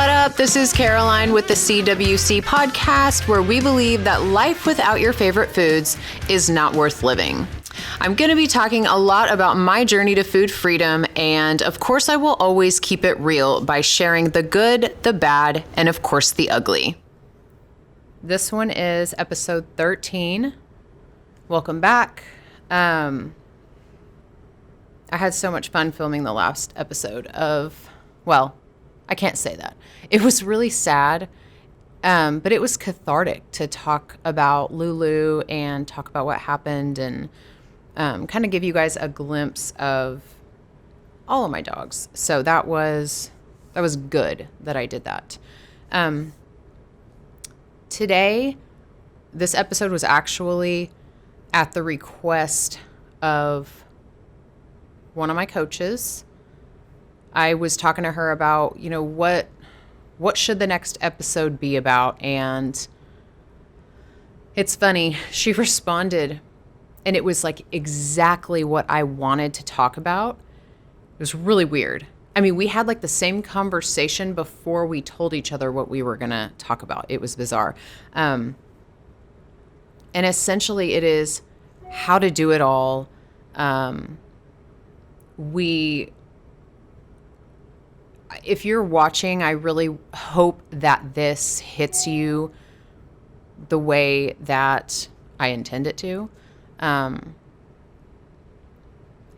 What up? This is Caroline with the CWC podcast, where we believe that life without your favorite foods is not worth living. I'm going to be talking a lot about my journey to food freedom, and of course I will always keep it real by sharing the good, the bad, and of course the ugly. This one is episode 13. Welcome back. I had so much fun filming the last episode I can't say that. It was really sad, but it was cathartic to talk about Lulu and talk about what happened and kind of give you guys a glimpse of all of my dogs. So that was good that I did that. Today, this episode was actually at the request of one of my coaches. I was talking to her about, what should the next episode be about? And it's funny, she responded and it was like exactly what I wanted to talk about. It was really weird. I mean, we had like the same conversation before we told each other what we were going to talk about. It was bizarre. And essentially it is how to do it all. If you're watching, I really hope that this hits you the way that I intend it to. I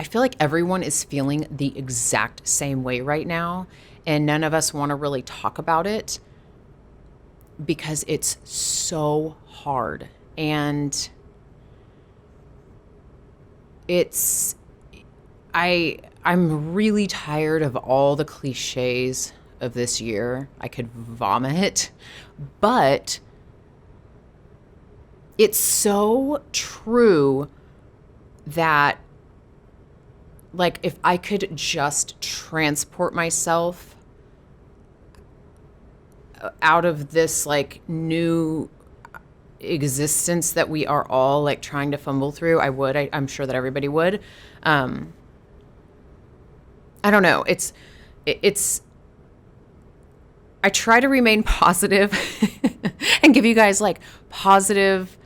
feel like everyone is feeling the exact same way right now, and none of us want to really talk about it because it's so hard. And I'm really tired of all the cliches of this year. I could vomit, but it's so true that, like, if I could just transport myself out of this, like, new existence that we are all, like, trying to fumble through, I would. I'm sure that everybody would. I don't know. I try to remain positive and give you guys like positive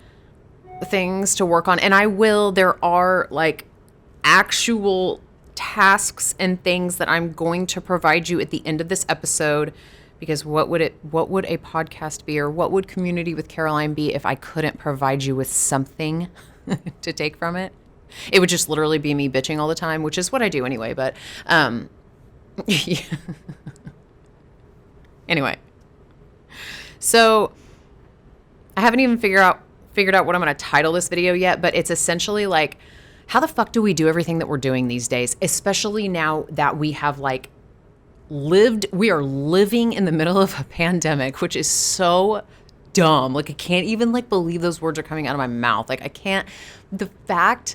things to work on. And I will. There are like actual tasks and things that I'm going to provide you at the end of this episode, because what would a podcast be, or what would Community with Caroline be if I couldn't provide you with something to take from it? It would just literally be me bitching all the time, which is what I do anyway. But yeah. Anyway, so I haven't even figured out what I'm going to title this video yet, but it's essentially like, how the fuck do we do everything that we're doing these days, especially now that we have like we are living in the middle of a pandemic, which is so dumb. Like, I can't even like believe those words are coming out of my mouth. Like, I can't, the fact,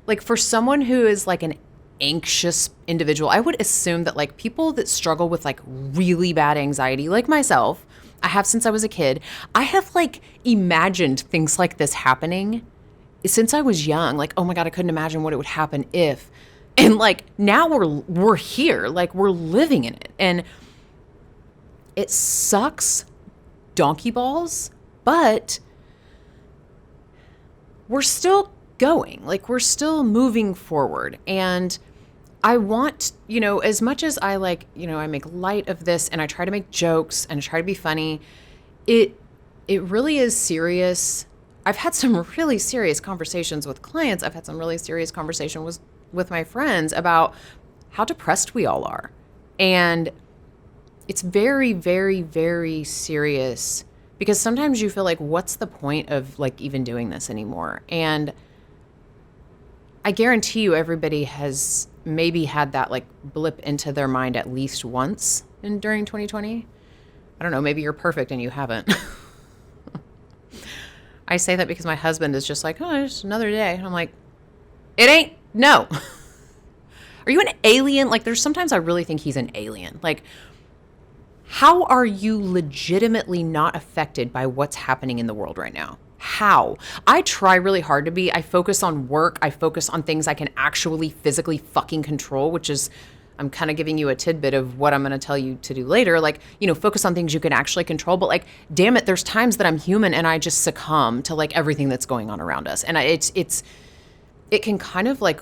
like, for someone who is like an anxious individual, I would assume that like people that struggle with like really bad anxiety, like myself, I have since I was a kid, I have like imagined things like this happening since I was young. Like, oh my God, I couldn't imagine what it would happen if, and like now we're here, like we're living in it, and it sucks donkey balls, but we're still going, like we're still moving forward. And I want, as much as I like, I make light of this and I try to make jokes and I try to be funny, it really is serious. I've had some really serious conversations with clients. I've had some really serious conversations with my friends about how depressed we all are. And it's very, very, very serious, because sometimes you feel like, what's the point of like even doing this anymore? And I guarantee you everybody has maybe had that like blip into their mind at least once during 2020. I don't know, maybe you're perfect and you haven't. I say that because my husband is just like, oh, it's another day. And I'm like, it ain't, no. Are you an alien? Like, there's sometimes I really think he's an alien. Like, how are you legitimately not affected by what's happening in the world right now? How? I try really hard to be. I focus on work. I focus on things I can actually physically fucking control, which is I'm kind of giving you a tidbit of what I'm going to tell you to do later. Like, focus on things you can actually control. But like, damn it, there's times that I'm human and I just succumb to like everything that's going on around us. And it can kind of like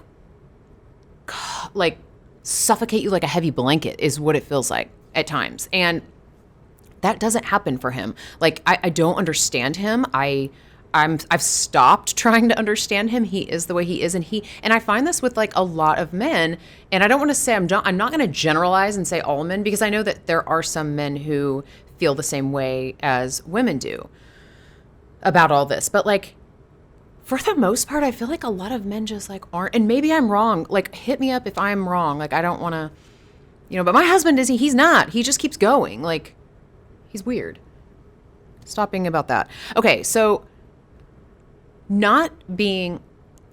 suffocate you like a heavy blanket is what it feels like at times. And that doesn't happen for him. Like, I don't understand him. I've stopped trying to understand him. He is the way he is. And I find this with like a lot of men. And I don't want to say, I'm not going to generalize and say all men, because I know that there are some men who feel the same way as women do about all this. But like, for the most part, I feel like a lot of men just like aren't, and maybe I'm wrong. Like, hit me up if I'm wrong. Like, I don't want to, but my husband he's not, he just keeps going. Like, he's weird. Stop being about that. Okay. So, not being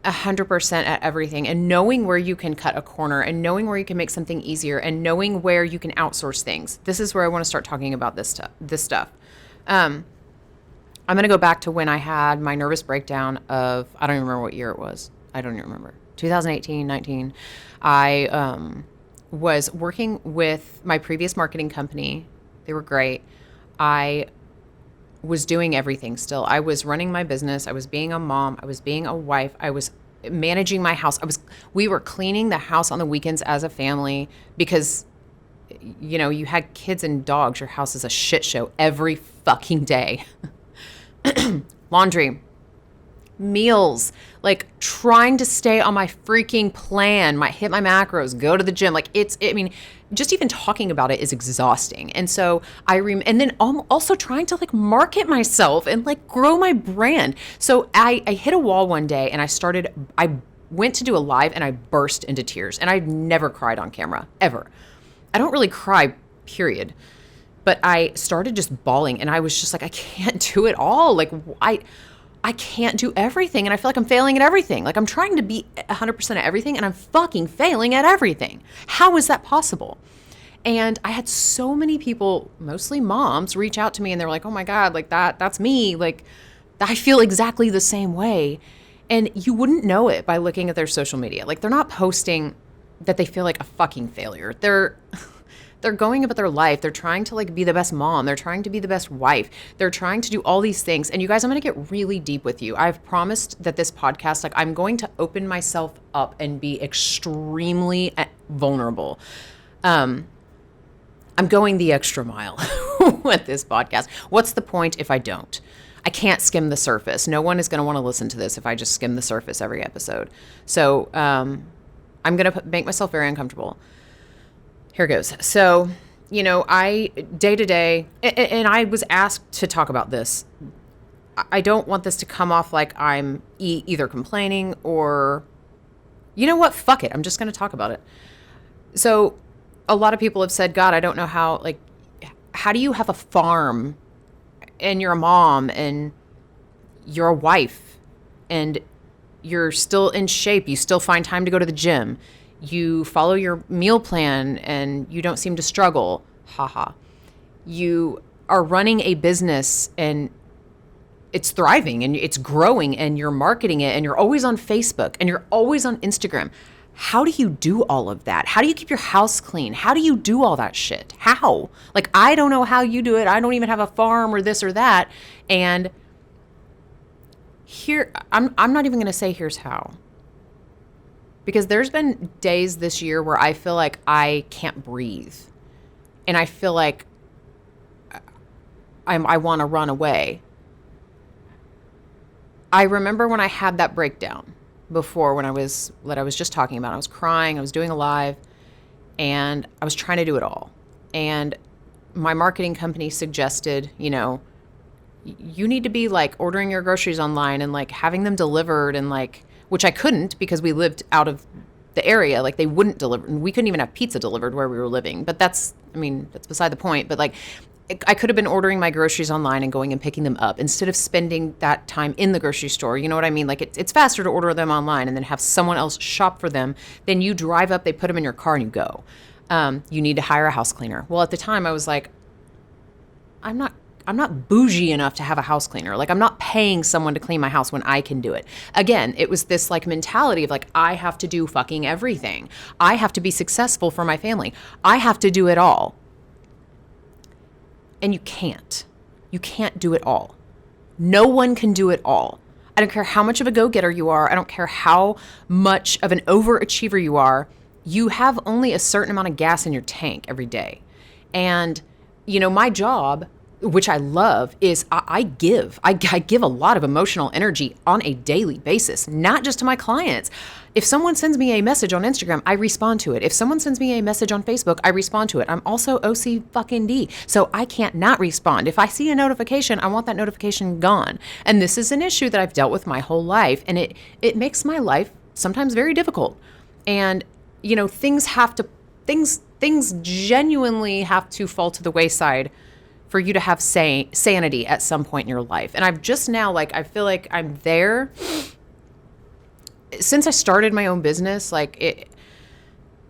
100% at everything and knowing where you can cut a corner and knowing where you can make something easier and knowing where you can outsource things. This is where I want to start talking about this stuff. I'm going to go back to when I had my nervous breakdown of, I don't even remember what year it was. I don't even remember. 2018, 19. I was working with my previous marketing company. They were great. I was doing everything still. I was running my business. I was being a mom. I was being a wife. I was managing my house. We were cleaning the house on the weekends as a family because, you had kids and dogs. Your house is a shit show every fucking day. Laundry, meals, like trying to stay on my freaking plan, hit my macros, go to the gym. Like just even talking about it is exhausting. And so and then also trying to like market myself and like grow my brand. So I hit a wall one day and I went to do a live and I burst into tears, and I've never cried on camera ever. I don't really cry, period. But I started just bawling and I was just like, I can't do it all. Like I can't do everything. And I feel like I'm failing at everything. Like I'm trying to be 100% at everything and I'm fucking failing at everything. How is that possible? And I had so many people, mostly moms, reach out to me and they're like, oh my God, like that's me. Like I feel exactly the same way. And you wouldn't know it by looking at their social media. Like they're not posting that they feel like a fucking failure. They're going about their life. They're trying to like be the best mom. They're trying to be the best wife. They're trying to do all these things. And you guys, I'm going to get really deep with you. I've promised that this podcast, like I'm going to open myself up and be extremely vulnerable. I'm going the extra mile with this podcast. What's the point if I don't? I can't skim the surface. No one is going to want to listen to this if I just skim the surface every episode. So I'm going to make myself very uncomfortable. Here goes. So, I day to day, and I was asked to talk about this. I don't want this to come off like I'm either complaining or, you know what? Fuck it. I'm just going to talk about it. So a lot of people have said, God, I don't know how do you have a farm and you're a mom and you're a wife and you're still in shape. You still find time to go to the gym. You follow your meal plan and you don't seem to struggle. Haha. You are running a business and it's thriving and it's growing and you're marketing it and you're always on Facebook and you're always on Instagram. How do you do all of that? How do you keep your house clean? How do you do all that shit? How? Like, I don't know how you do it. I don't even have a farm or this or that. And here, I'm not even going to say here's how. Because there's been days this year where I feel like I can't breathe. And I feel like I want to run away. I remember when I had that breakdown before that I was just talking about. I was crying, I was doing a live, and I was trying to do it all. And my marketing company suggested, you need to be like ordering your groceries online and like having them delivered and like, which I couldn't because we lived out of the area. Like they wouldn't deliver. And we couldn't even have pizza delivered where we were living. But that's beside the point. But like I could have been ordering my groceries online and going and picking them up instead of spending that time in the grocery store. You know what I mean? Like it's faster to order them online and then have someone else shop for them. Then you drive up, they put them in your car and you go. You need to hire a house cleaner. Well, at the time I was like, I'm not I'm not bougie enough to have a house cleaner. Like, I'm not paying someone to clean my house when I can do it. Again, it was this like mentality of like, I have to do fucking everything. I have to be successful for my family. I have to do it all. And you can't. You can't do it all. No one can do it all. I don't care how much of a go-getter you are. I don't care how much of an overachiever you are. You have only a certain amount of gas in your tank every day. And, my job, which I love, is I give a lot of emotional energy on a daily basis, not just to my clients. If someone sends me a message on Instagram, I respond to it. If someone sends me a message on Facebook, I respond to it. I'm also OC fucking D, so I can't not respond. If I see a notification, I want that notification gone. And this is an issue that I've dealt with my whole life, and it makes my life sometimes very difficult. And, things genuinely have to fall to the wayside for you to have sanity at some point in your life. And I've just now, I feel like I'm there. Since I started my own business,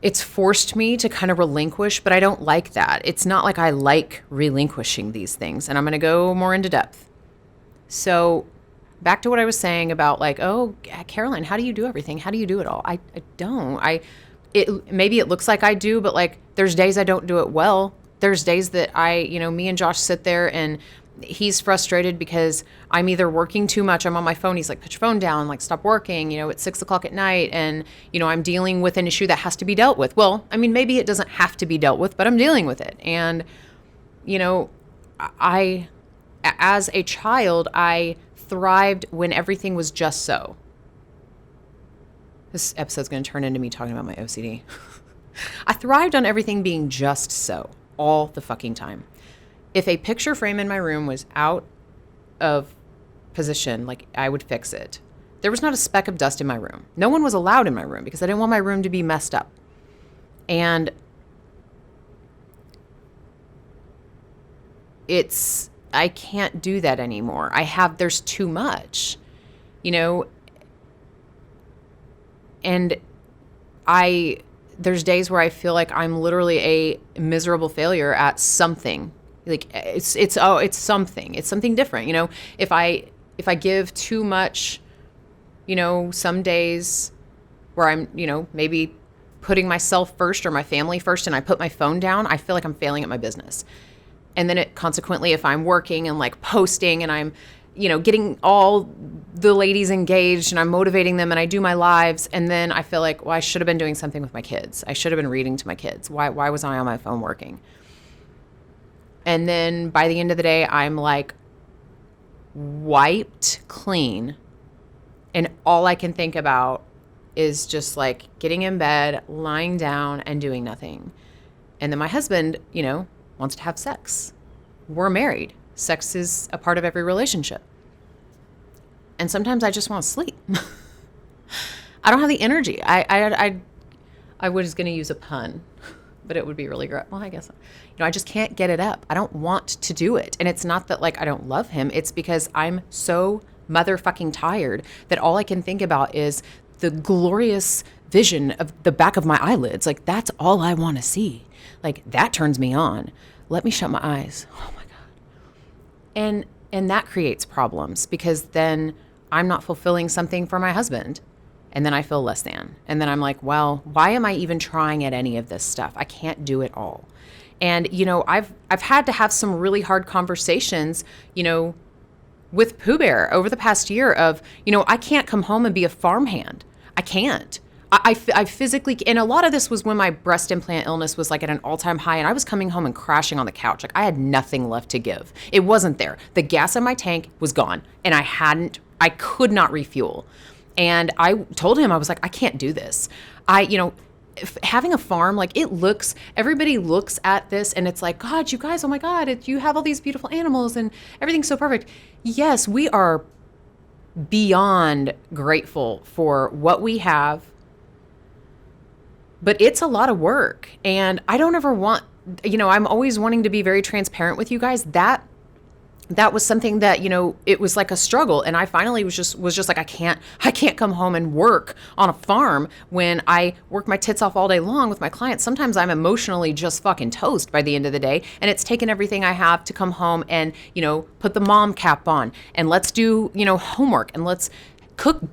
it's forced me to kind of relinquish, but I don't like that. It's not like I like relinquishing these things. And I'm going to go more into depth. So back to what I was saying about oh, Caroline, how do you do everything? How do you do it all? I don't. Maybe it looks like I do, but there's days I don't do it well. There's days that me and Josh sit there and he's frustrated because I'm either working too much. I'm on my phone. He's like, put your phone down, stop working, it's 6:00 at night. And, I'm dealing with an issue that has to be dealt with. Well, maybe it doesn't have to be dealt with, but I'm dealing with it. And, as a child, I thrived when everything was just so. This episode's going to turn into me talking about my OCD. I thrived on everything being just so. All the fucking time. If a picture frame in my room was out of position, I would fix it. There was not a speck of dust in my room. No one was allowed in my room because I didn't want my room to be messed up. And I can't do that anymore. There's too much, and there's days where I feel like I'm literally a miserable failure at something. It's something. It's something different. If I give too much, some days where I'm, maybe putting myself first or my family first and I put my phone down, I feel like I'm failing at my business. And then consequently, if I'm working and posting and I'm, getting all the ladies engaged and I'm motivating them and I do my lives. And then I feel like, well, I should have been doing something with my kids. I should have been reading to my kids. Why was I on my phone working? And then by the end of the day, I'm wiped clean. And all I can think about is just getting in bed, lying down and doing nothing. And then my husband, wants to have sex. We're married. Sex is a part of every relationship. And sometimes I just want to sleep. I don't have the energy. I was going to use a pun, but it would be really great. Well, I guess, I just can't get it up. I don't want to do it. And it's not that I don't love him. It's because I'm so motherfucking tired that all I can think about is the glorious vision of the back of my eyelids. That's all I want to see. That turns me on. Let me shut my eyes. Oh my God. And that creates problems because then I'm not fulfilling something for my husband. And then I feel less than. And then I'm like, well, why am I even trying at any of this stuff? I can't do it all. And, I've had to have some really hard conversations, with Pooh Bear over the past year of, I can't come home and be a farmhand. I can't. I physically, and a lot of this was when my breast implant illness was at an all-time high and I was coming home and crashing on the couch. I had nothing left to give. It wasn't there. The gas in my tank was gone and I could not refuel. And I told him, I was like, I can't do this. Having a farm, everybody looks at this and it's like, God, you guys, oh my God, you have all these beautiful animals and everything's so perfect. Yes, we are beyond grateful for what we have. But it's a lot of work. And I don't ever want, I'm always wanting to be very transparent with you guys. That that was something that, it was like a struggle. And I finally was just like, I can't come home and work on a farm when I work my tits off all day long with my clients. Sometimes I'm emotionally just fucking toast by the end of the day. And it's taken everything I have to come home and, put the mom cap on and let's do, homework and let's cook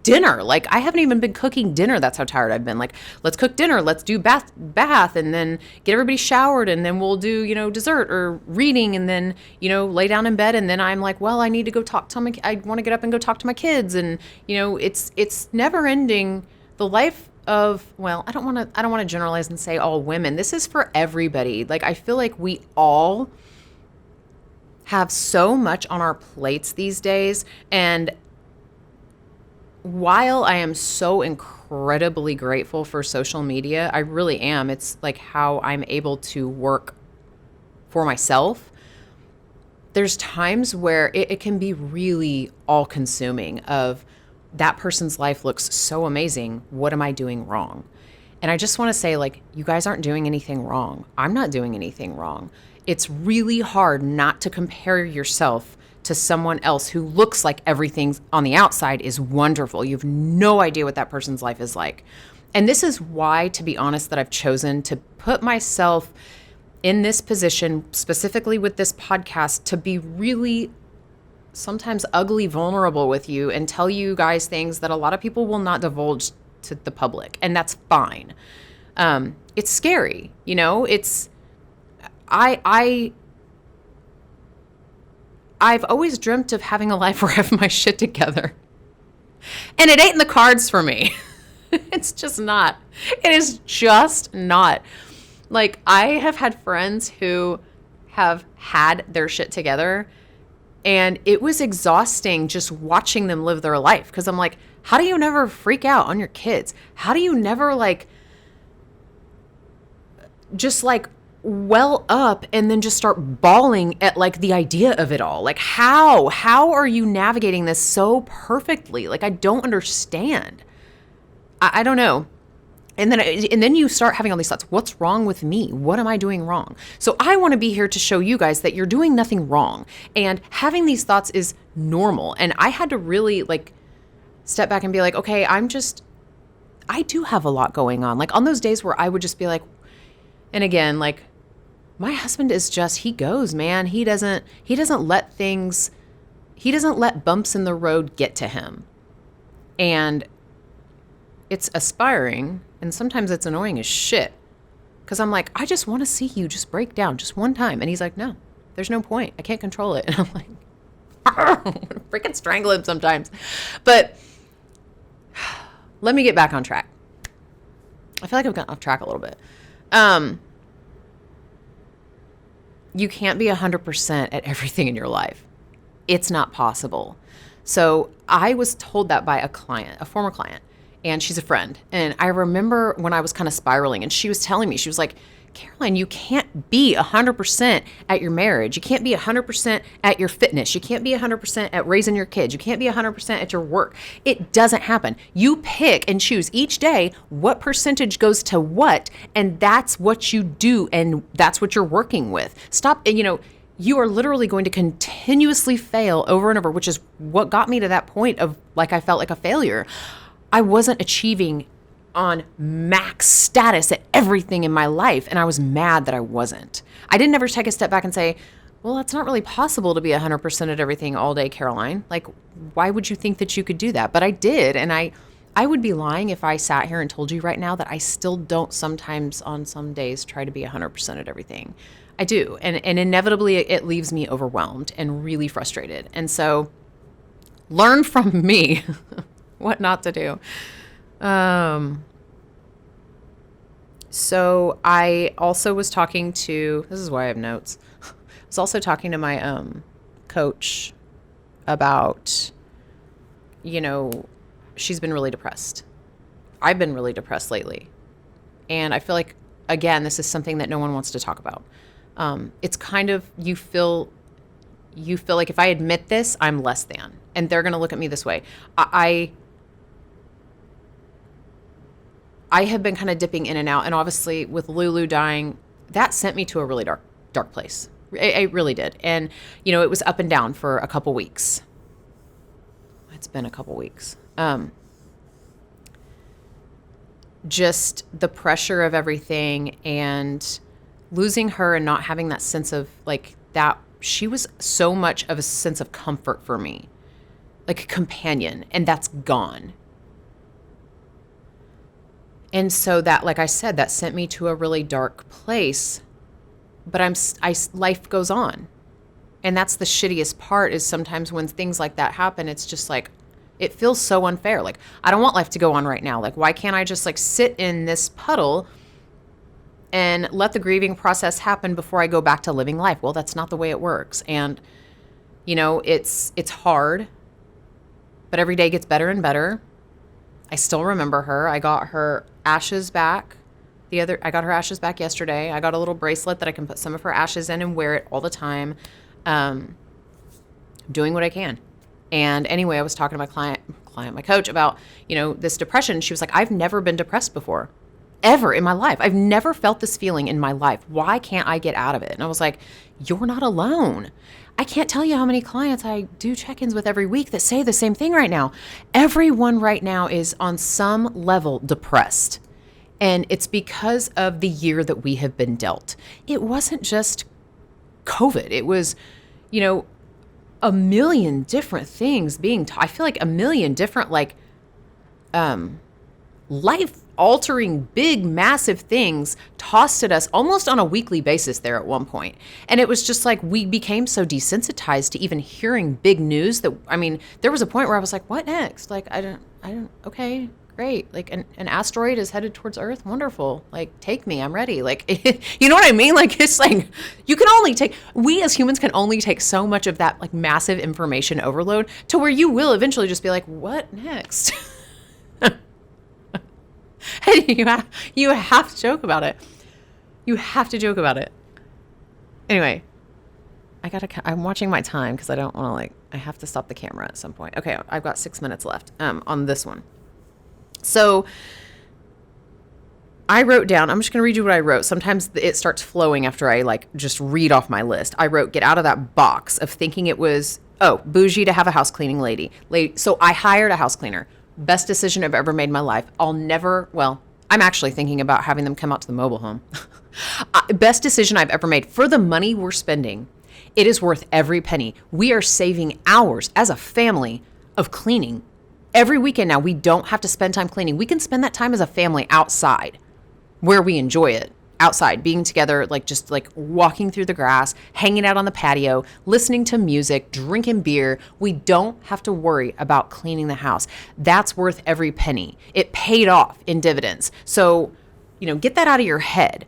dinner. Like, I haven't even been cooking dinner. That's how tired I've been. Like, let's cook dinner. Let's do bath and then get everybody showered and then we'll do, dessert or reading and then, lay down in bed. And then I'm like, well, I need to go talk to I want to get up and go talk to my kids. And, it's never ending. The life of, well, I don't want to generalize and say all women. This is for everybody. Like, I feel like we all have so much on our plates these days. And while I am so incredibly grateful for social media, I really am. It's like how I'm able to work for myself. There's times where it can be really all-consuming of that person's life looks so amazing. What am I doing wrong? And I just want to say, like, you guys aren't doing anything wrong. I'm not doing anything wrong. It's really hard not to compare yourself to someone else who looks like everything on the outside is wonderful. You have no idea what that person's life is like. And this is why, to be honest, that I've chosen to put myself in this position, specifically with this podcast, to be really sometimes ugly vulnerable with you and tell you guys things that a lot of people will not divulge to the public. And that's fine. It's scary. I've always dreamt of having a life where I have my shit together. And it ain't in the cards for me. It's just not. It is just not. Like, I have had friends who have had their shit together, and it was exhausting just watching them live their life. Because I'm like, how do you never freak out on your kids? How do you never, just well up and then just start bawling at the idea of it all? Like, how are you navigating this so perfectly? Like, I don't understand. I don't know. And then you start having all these thoughts. What's wrong with me? What am I doing wrong? So I want to be here to show you guys that you're doing nothing wrong. And having these thoughts is normal. And I had to really step back and be like, okay, I do have a lot going on. Like, on those days where I would just be like, and again, my husband is just, he goes, man. He doesn't let bumps in the road get to him. And it's aspiring, and sometimes it's annoying as shit. Because I'm like, I just want to see you just break down just one time. And he's like, no, there's no point. I can't control it. And I'm like, freaking strangle him sometimes. But let me get back on track. I feel like I've gotten off track a little bit. You can't be 100% at everything in your life. It's not possible. So I was told that by a former client, and she's a friend. And I remember when I was kind of spiraling, and she was telling me, she was like, Caroline, you can't be 100% at your marriage. You can't be 100% at your fitness. You can't be 100% at raising your kids. You can't be 100% at your work. It doesn't happen. You pick and choose each day what percentage goes to what, and that's what you do, and that's what you're working with. Stop, and you are literally going to continuously fail over and over, which is what got me to that point of I felt like a failure. I wasn't achieving on max status at everything in my life. And I was mad that I wasn't. I didn't ever take a step back and say, well, it's not really possible to be 100% at everything all day, Caroline. Why would you think that you could do that? But I did. And I would be lying if I sat here and told you right now that I still don't sometimes on some days try to be 100% at everything. I do. And inevitably it leaves me overwhelmed and really frustrated. And so learn from me what not to do. So I also was talking to, this is why I have notes. I was also talking to my, coach about, she's been really depressed. I've been really depressed lately. And I feel like, again, this is something that no one wants to talk about. It's kind of, you feel like if I admit this, I'm less than, and they're going to look at me this way. I have been kind of dipping in and out. And obviously with Lulu dying, that sent me to a really dark place. It really did. And, you know, it was up and down for a couple weeks. It's been a couple weeks. Just the pressure of everything and losing her and not having that sense of like that. She was so much of a sense of comfort for me, like a companion, and that's gone. And so that, like I said, that sent me to a really dark place, but life goes on. And that's the shittiest part, is sometimes when things like that happen, it's just like, it feels so unfair. Like, I don't want life to go on right now. Like, why can't I just like sit in this puddle and let the grieving process happen before I go back to living life? Well, that's not the way it works. And, you know, it's hard, but every day gets better and better. I still remember her. I got her ashes back yesterday. I got a little bracelet that I can put some of her ashes in and wear it all the time. Doing what I can. And anyway, I was talking to my coach about, you know, this depression. She was like, I've never been depressed before, ever in my life. I've never felt this feeling in my life. Why can't I get out of it? And I was like, you're not alone. I can't tell you how many clients I do check-ins with every week that say the same thing right now. Everyone right now is on some level depressed. And it's because of the year that we have been dealt. It wasn't just COVID. It was, you know, a million different things I feel like a million different, like, life altering, big, massive things tossed at us almost on a weekly basis there at one point. And it was just like, we became so desensitized to even hearing big news that, I mean, there was a point where I was like, what next? Like, I don't, okay, great. Like an asteroid is headed towards Earth. Wonderful. Like, take me, I'm ready. Like, you know what I mean? Like, it's like, we as humans can only take so much of that like massive information overload to where you will eventually just be like, what next? Hey, you have to joke about it. You have to joke about it. Anyway, I'm watching my time because I don't want to I have to stop the camera at some point. Okay, I've got 6 minutes left on this one. So I wrote down, I'm just going to read you what I wrote. Sometimes it starts flowing after I like just read off my list. I wrote, get out of that box of thinking it was, bougie to have a house cleaning lady. So I hired a house cleaner. Best decision I've ever made in my life. I'm actually thinking about having them come out to the mobile home. Best decision I've ever made. For the money we're spending, it is worth every penny. We are saving hours as a family of cleaning. Every weekend now, we don't have to spend time cleaning. We can spend that time as a family outside where we enjoy it. Outside, being together, like just like walking through the grass, hanging out on the patio, listening to music, drinking beer. We don't have to worry about cleaning the house. That's worth every penny. It paid off in dividends. So, you know, get that out of your head.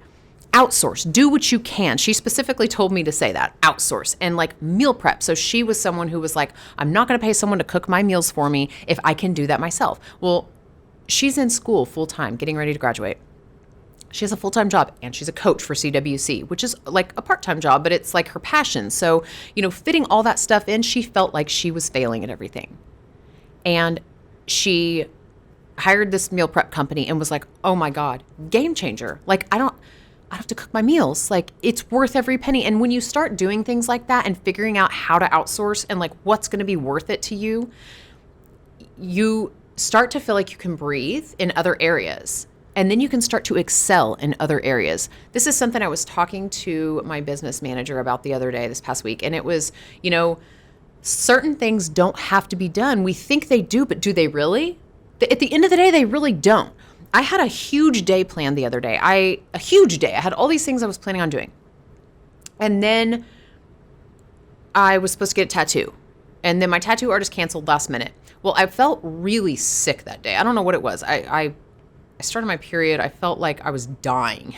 Outsource, do what you can. She specifically told me to say that, outsource, and like meal prep. So she was someone who was like, I'm not going to pay someone to cook my meals for me if I can do that myself. Well, she's in school full time, getting ready to graduate. She has a full-time job and she's a coach for CWC, which is like a part-time job, but it's like her passion. So, you know, fitting all that stuff in, she felt like she was failing at everything. And she hired this meal prep company and was like, oh my God, game changer. Like, I don't have to cook my meals. Like, it's worth every penny. And when you start doing things like that and figuring out how to outsource and like what's going to be worth it to you, you start to feel like you can breathe in other areas. And then you can start to excel in other areas. This is something I was talking to my business manager about the other day, this past week. And it was, you know, certain things don't have to be done. We think they do, but do they really? At the end of the day, they really don't. I had a huge day planned the other day. A huge day. I had all these things I was planning on doing. And then I was supposed to get a tattoo. And then my tattoo artist canceled last minute. Well, I felt really sick that day. I don't know what it was. I started my period. I felt like I was dying.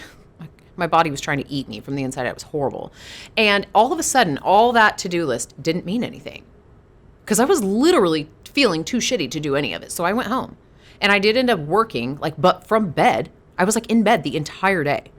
My body was trying to eat me from the inside out. It was horrible. And all of a sudden, all that to-do list didn't mean anything because I was literally feeling too shitty to do any of it. So I went home and I did end up working, but from bed. I was in bed the entire day.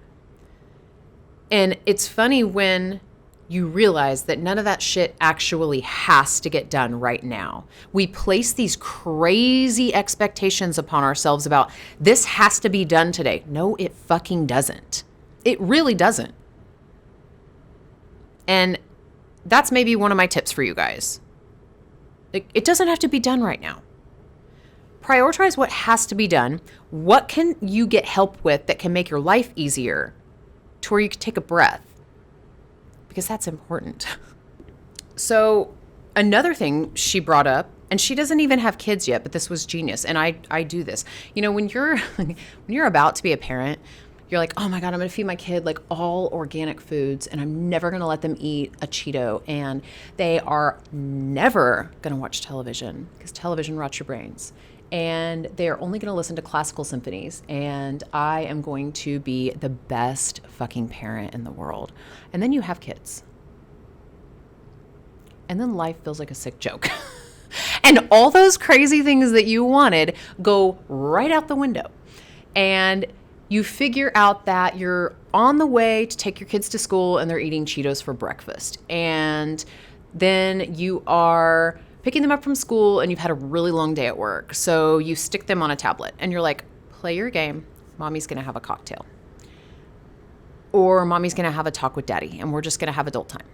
And it's funny when you realize that none of that shit actually has to get done right now. We place these crazy expectations upon ourselves about this has to be done today. No, it fucking doesn't. It really doesn't. And that's maybe one of my tips for you guys. Like, it doesn't have to be done right now. Prioritize what has to be done. What can you get help with that can make your life easier to where you can take a breath? Because that's important. So another thing she brought up, and she doesn't even have kids yet, but this was genius. And I do this. You know, when you're about to be a parent, you're like, oh my God, I'm going to feed my kid like all organic foods, and I'm never going to let them eat a Cheeto. And they are never going to watch television because television rots your brains. And they are only going to listen to classical symphonies. And I am going to be the best fucking parent in the world. And then you have kids. And then life feels like a sick joke. And all those crazy things that you wanted go right out the window. And you figure out that you're on the way to take your kids to school and they're eating Cheetos for breakfast. And then you are picking them up from school and you've had a really long day at work. So you stick them on a tablet and you're like, play your game. Mommy's going to have a cocktail. Or mommy's going to have a talk with daddy and we're just going to have adult time.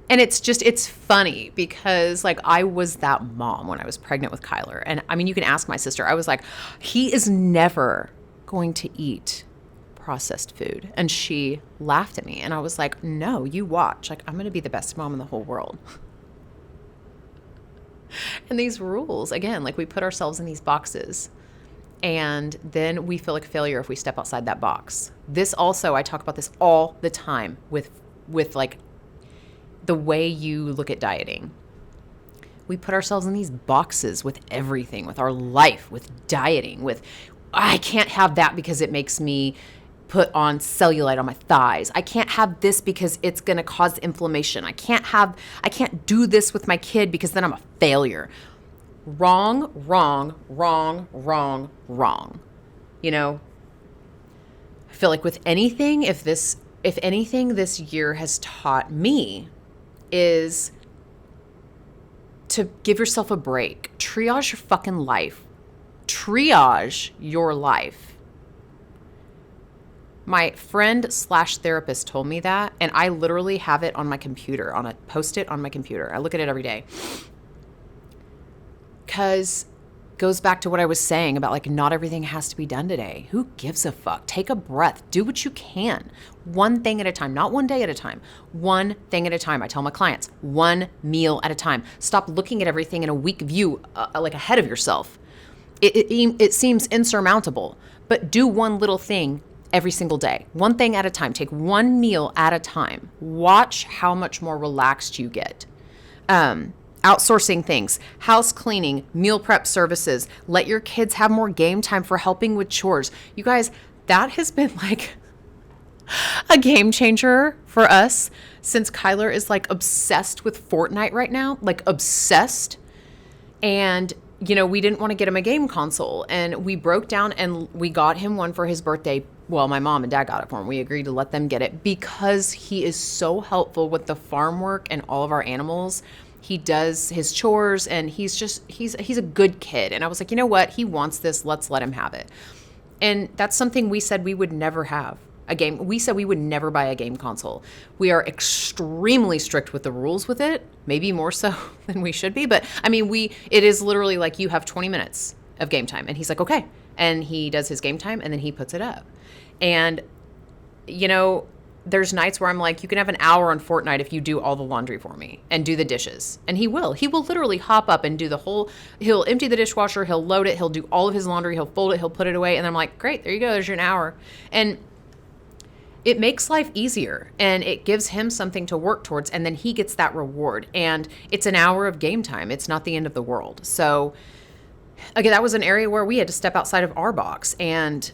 And it's funny because like I was that mom when I was pregnant with Kyler. And I mean, you can ask my sister. I was like, he is never going to eat processed food. And she laughed at me. And I was like, no, you watch. Like, I'm going to be the best mom in the whole world. And these rules, again, like we put ourselves in these boxes. And then we feel like a failure if we step outside that box. This also, I talk about this all the time with like the way you look at dieting. We put ourselves in these boxes with everything, with our life, with dieting, with, I can't have that because it makes me put on cellulite on my thighs. I can't have this because it's going to cause inflammation. I can't do this with my kid because then I'm a failure. Wrong, wrong, wrong, wrong, wrong. You know, I feel like with anything, if anything this year has taught me is to give yourself a break. Triage your fucking life. Triage your life. My friend / therapist told me that, and I literally have it on my computer, on a post-it on my computer. I look at it every day. Because goes back to what I was saying about like not everything has to be done today. Who gives a fuck? Take a breath. Do what you can. One thing at a time, not one day at a time. One thing at a time. I tell my clients, one meal at a time. Stop looking at everything in a weak view, like ahead of yourself. It seems insurmountable, but do one little thing every single day. One thing at a time. Take one meal at a time. Watch how much more relaxed you get. Outsourcing things, house cleaning, meal prep services, let your kids have more game time for helping with chores. You guys, that has been like a game changer for us since Kyler is like obsessed with Fortnite right now, like obsessed. And, you know, we didn't want to get him a game console and we broke down and we got him one for his birthday. Well, my mom and dad got it for him. We agreed to let them get it because he is so helpful with the farm work and all of our animals. He does his chores and he's a good kid. And I was like, you know what? He wants this. Let's let him have it. And that's something we said we would never have a game. We said we would never buy a game console. We are extremely strict with the rules with it, maybe more so than we should be. But I mean, it is literally like you have 20 minutes of game time. And he's like, okay. And he does his game time and then he puts it up. And, you know, there's nights where I'm like, you can have an hour on Fortnite if you do all the laundry for me and do the dishes. And he will literally hop up and do he'll empty the dishwasher, he'll load it, he'll do all of his laundry, he'll fold it, he'll put it away. And I'm like, great, there you go, there's your hour. And it makes life easier and it gives him something to work towards. And then he gets that reward. And it's an hour of game time. It's not the end of the world. So again, that was an area where we had to step outside of our box and,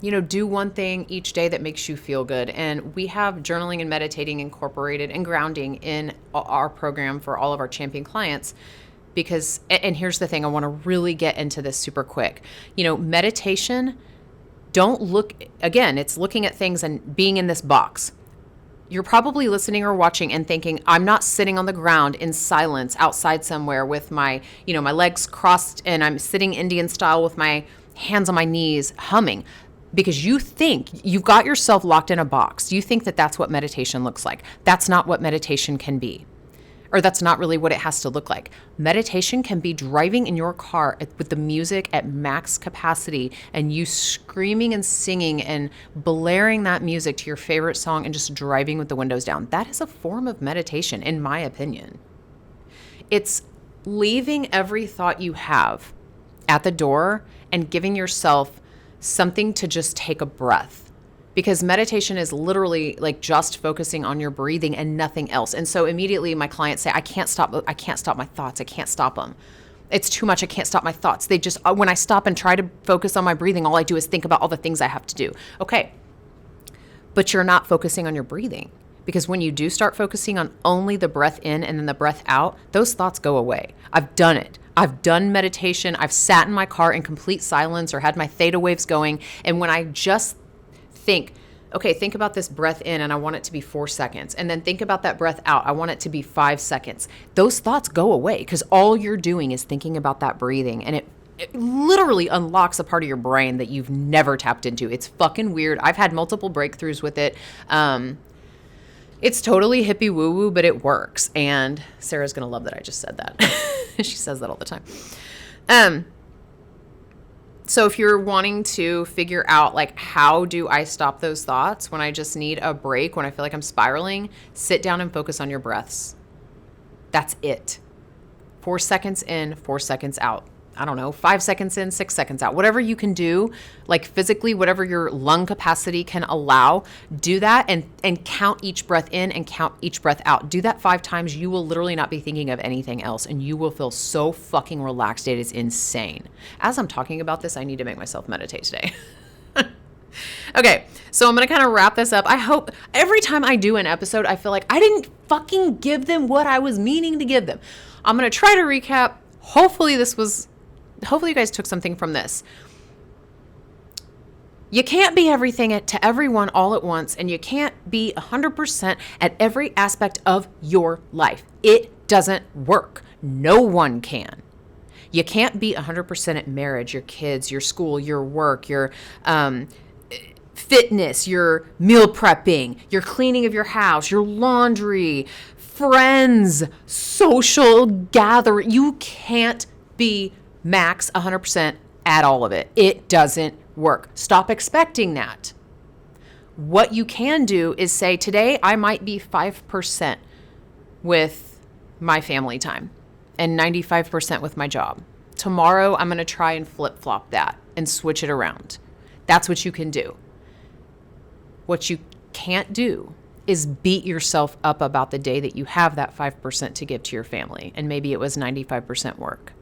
you know, do one thing each day that makes you feel good. And we have journaling and meditating incorporated and grounding in our program for all of our champion clients because, and here's the thing, I want to really get into this super quick. You know, meditation, it's looking at things and being in this box. You're probably listening or watching and thinking, I'm not sitting on the ground in silence outside somewhere with my, my legs crossed and I'm sitting Indian style with my hands on my knees humming. because you think you've got yourself locked in a box. You think that that's what meditation looks like. That's not what meditation can be. Or that's not really what it has to look like. Meditation can be driving in your car with the music at max capacity and you screaming and singing and blaring that music to your favorite song and just driving with the windows down. That is a form of meditation, in my opinion. It's leaving every thought you have at the door and giving yourself something to just take a breath, because meditation is literally like just focusing on your breathing and nothing else. And so immediately my clients say, I can't stop my thoughts. I can't stop them. It's too much. I can't stop my thoughts. They just, when I stop and try to focus on my breathing, all I do is think about all the things I have to do. Okay. But you're not focusing on your breathing, because when you do start focusing on only the breath in and then the breath out, those thoughts go away. I've done it. I've done meditation. I've sat in my car in complete silence or had my theta waves going. And when I just think, okay, think about this breath in and I want it to be 4 seconds. And then think about that breath out. I want it to be 5 seconds. Those thoughts go away because all you're doing is thinking about that breathing. And it literally unlocks a part of your brain that you've never tapped into. It's fucking weird. I've had multiple breakthroughs with it. It's totally hippie woo-woo, but it works. And Sarah's going to love that I just said that. She says that all the time. So if you're wanting to figure out, like, how do I stop those thoughts when I just need a break, when I feel like I'm spiraling, sit down and focus on your breaths. That's it. 4 seconds in, 4 seconds out. I don't know, 5 seconds in, 6 seconds out. Whatever you can do, like physically, whatever your lung capacity can allow, do that and count each breath in and count each breath out. Do that 5 times. You will literally not be thinking of anything else and you will feel so fucking relaxed. It is insane. As I'm talking about this, I need to make myself meditate today. Okay, so I'm going to kind of wrap this up. I hope every time I do an episode, I feel like I didn't fucking give them what I was meaning to give them. I'm going to try to recap. Hopefully you guys took something from this. You can't be everything to everyone all at once, and you can't be 100% at every aspect of your life. It doesn't work. No one can. You can't be 100% at marriage, your kids, your school, your work, your fitness, your meal prepping, your cleaning of your house, your laundry, friends, social gathering. You can't be max 100% at all of it. It doesn't work. Stop expecting that. What you can do is say, today I might be 5% with my family time and 95% with my job. Tomorrow I'm going to try and flip-flop that and switch it around. That's what you can do. What you can't do is beat yourself up about the day that you have that 5% to give to your family. And maybe it was 95% work.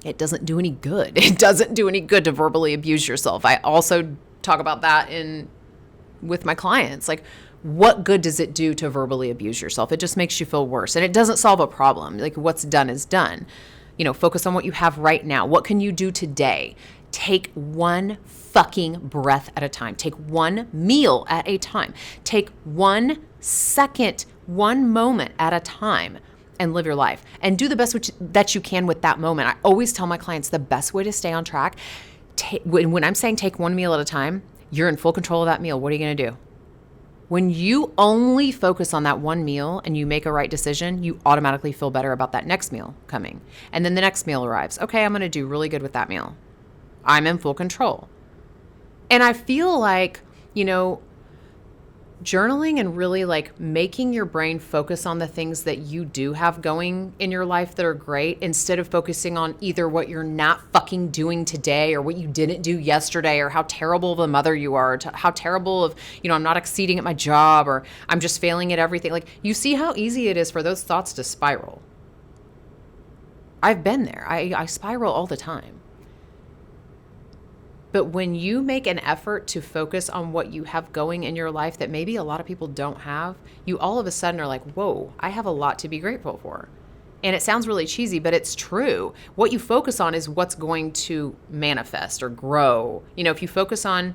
It doesn't do any good. It doesn't do any good to verbally abuse yourself. I also talk about that with my clients. Like, what good does it do to verbally abuse yourself? It just makes you feel worse. And it doesn't solve a problem. Like, what's done is done. Focus on what you have right now. What can you do today? Take one fucking breath at a time. Take one meal at a time. Take 1 second, one moment at a time. And live your life and do the best that you can with that moment. I always tell my clients the best way to stay on track, when I'm saying take one meal at a time, you're in full control of that meal. What are you going to do? When you only focus on that one meal and you make a right decision, you automatically feel better about that next meal coming. And then the next meal arrives. Okay, I'm going to do really good with that meal. I'm in full control. And I feel like, journaling and really like making your brain focus on the things that you do have going in your life that are great, instead of focusing on either what you're not fucking doing today or what you didn't do yesterday or how terrible of a mother you are, or how terrible of, I'm not exceeding at my job or I'm just failing at everything. Like, you see how easy it is for those thoughts to spiral. I've been there. I spiral all the time. But when you make an effort to focus on what you have going in your life that maybe a lot of people don't have, you all of a sudden are like, whoa, I have a lot to be grateful for. And it sounds really cheesy, but it's true. What you focus on is what's going to manifest or grow. If you focus on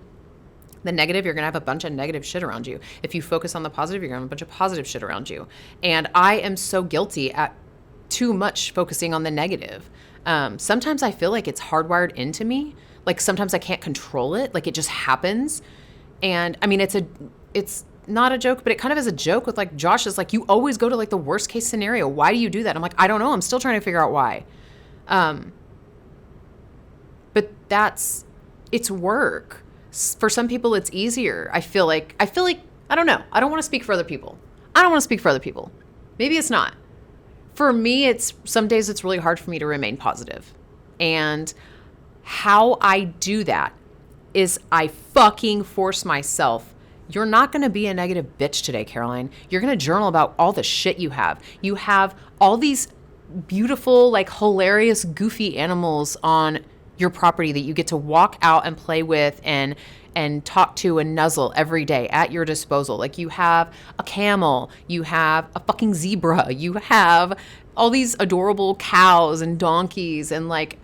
the negative, you're going to have a bunch of negative shit around you. If you focus on the positive, you're going to have a bunch of positive shit around you. And I am so guilty at too much focusing on the negative. Sometimes I feel like it's hardwired into me. Like sometimes I can't control it. Like it just happens. And I mean, it's not a joke, but it kind of is a joke with like Josh is like, you always go to like the worst case scenario. Why do you do that? I'm like, I don't know. I'm still trying to figure out why. But it's work. For some people, it's easier. I feel like, I don't know. I don't want to speak for other people. Maybe it's not. For me, some days it's really hard for me to remain positive. And how I do that is I fucking force myself. You're not going to be a negative bitch today, Caroline. You're going to journal about all the shit you have. You have all these beautiful, like hilarious, goofy animals on your property that you get to walk out and play with and talk to and nuzzle every day at your disposal. Like you have a camel, you have a fucking zebra, you have all these adorable cows and donkeys, and like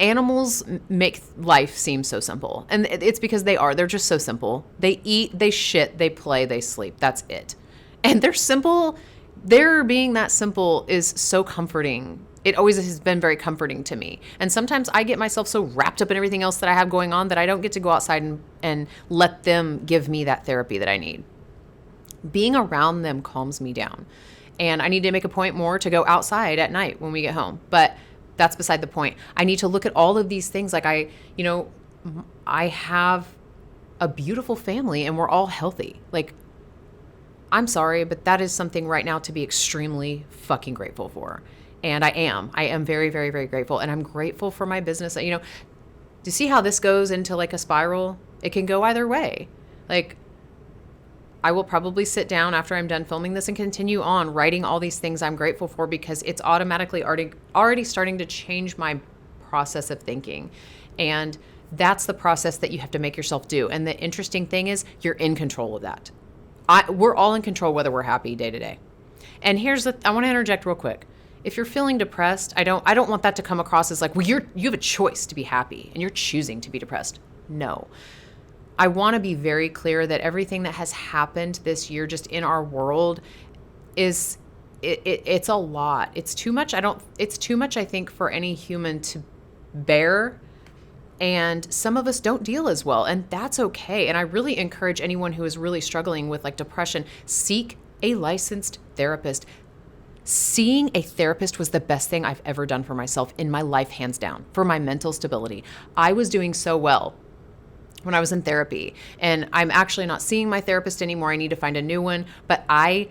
animals make life seem so simple. And it's because they're just so simple. They eat, they shit, they play, they sleep. That's it. And they're simple. Their being that simple is so comforting. It always has been very comforting to me. And sometimes I get myself so wrapped up in everything else that I have going on that I don't get to go outside and let them give me that therapy that I need. Being around them calms me down. And I need to make a point more to go outside at night when we get home. But that's beside the point. I need to look at all of these things. Like I have a beautiful family and we're all healthy. Like, I'm sorry, but that is something right now to be extremely fucking grateful for. And I am very, very, very grateful. And I'm grateful for my business. You know, to see how this goes into like a spiral, it can go either way. Like, I will probably sit down after I'm done filming this and continue on writing all these things I'm grateful for, because it's automatically already starting to change my process of thinking. And that's the process that you have to make yourself do. And the interesting thing is you're in control of that. We're all in control whether we're happy day to day. And I want to interject real quick. If you're feeling depressed, I don't want that to come across as like, well, you have a choice to be happy and you're choosing to be depressed. No. I want to be very clear that everything that has happened this year just in our world it's a lot. It's too much. It's too much, I think, for any human to bear. And some of us don't deal as well, and that's okay. And I really encourage anyone who is really struggling with like depression, seek a licensed therapist. Seeing a therapist was the best thing I've ever done for myself in my life, hands down, for my mental stability. I was doing so well when I was in therapy, and I'm actually not seeing my therapist anymore. I need to find a new one, but I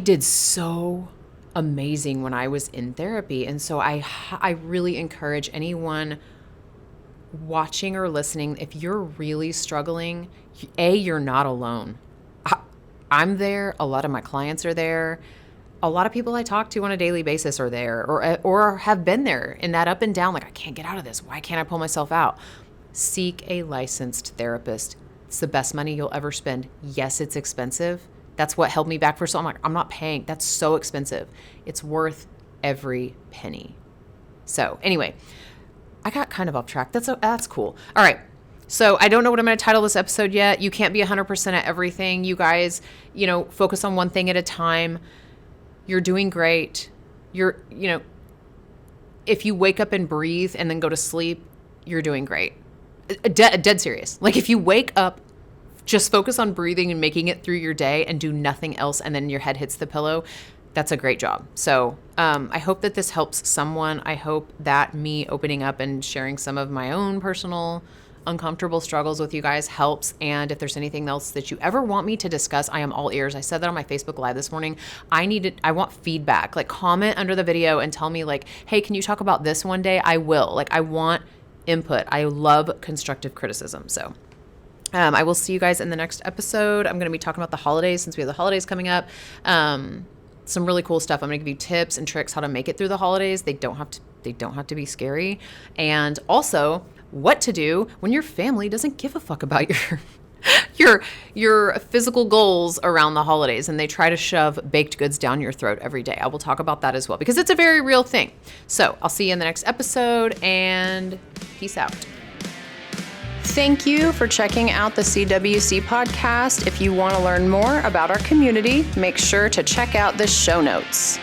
did so amazing when I was in therapy. And so I really encourage anyone watching or listening, if you're really struggling, you're not alone. I'm there. A lot of my clients are there. A lot of people I talk to on a daily basis are there or have been there in that up and down. Like, I can't get out of this. Why can't I pull myself out? Seek a licensed therapist. It's the best money you'll ever spend. Yes, it's expensive. That's what held me back for so long. I'm not paying. That's so expensive. It's worth every penny. So anyway, I got kind of off track. That's cool. All right. So I don't know what I'm going to title this episode yet. You can't be 100% at everything. You guys, focus on one thing at a time. You're doing great. If you wake up and breathe and then go to sleep, you're doing great. Dead serious. Like, if you wake up, just focus on breathing and making it through your day and do nothing else, and then your head hits the pillow, that's a great job. So I hope that this helps someone. I hope that me opening up and sharing some of my own personal uncomfortable struggles with you guys helps. And if there's anything else that you ever want me to discuss, I am all ears. I said that on my Facebook Live this morning. I want feedback. Like, comment under the video and tell me like, hey, can you talk about this one day? I will. Like, I want input. I love constructive criticism. So I will see you guys in the next episode. I'm going to be talking about the holidays, since we have the holidays coming up. Some really cool stuff. I'm going to give you tips and tricks how to make it through the holidays. They don't have to be scary. And also what to do when your family doesn't give a fuck about your physical goals around the holidays and they try to shove baked goods down your throat every day. I will talk about that as well, because it's a very real thing. So I'll see you in the next episode, and peace out. Thank you for checking out the CWC podcast. If you want to learn more about our community, make sure to check out the show notes.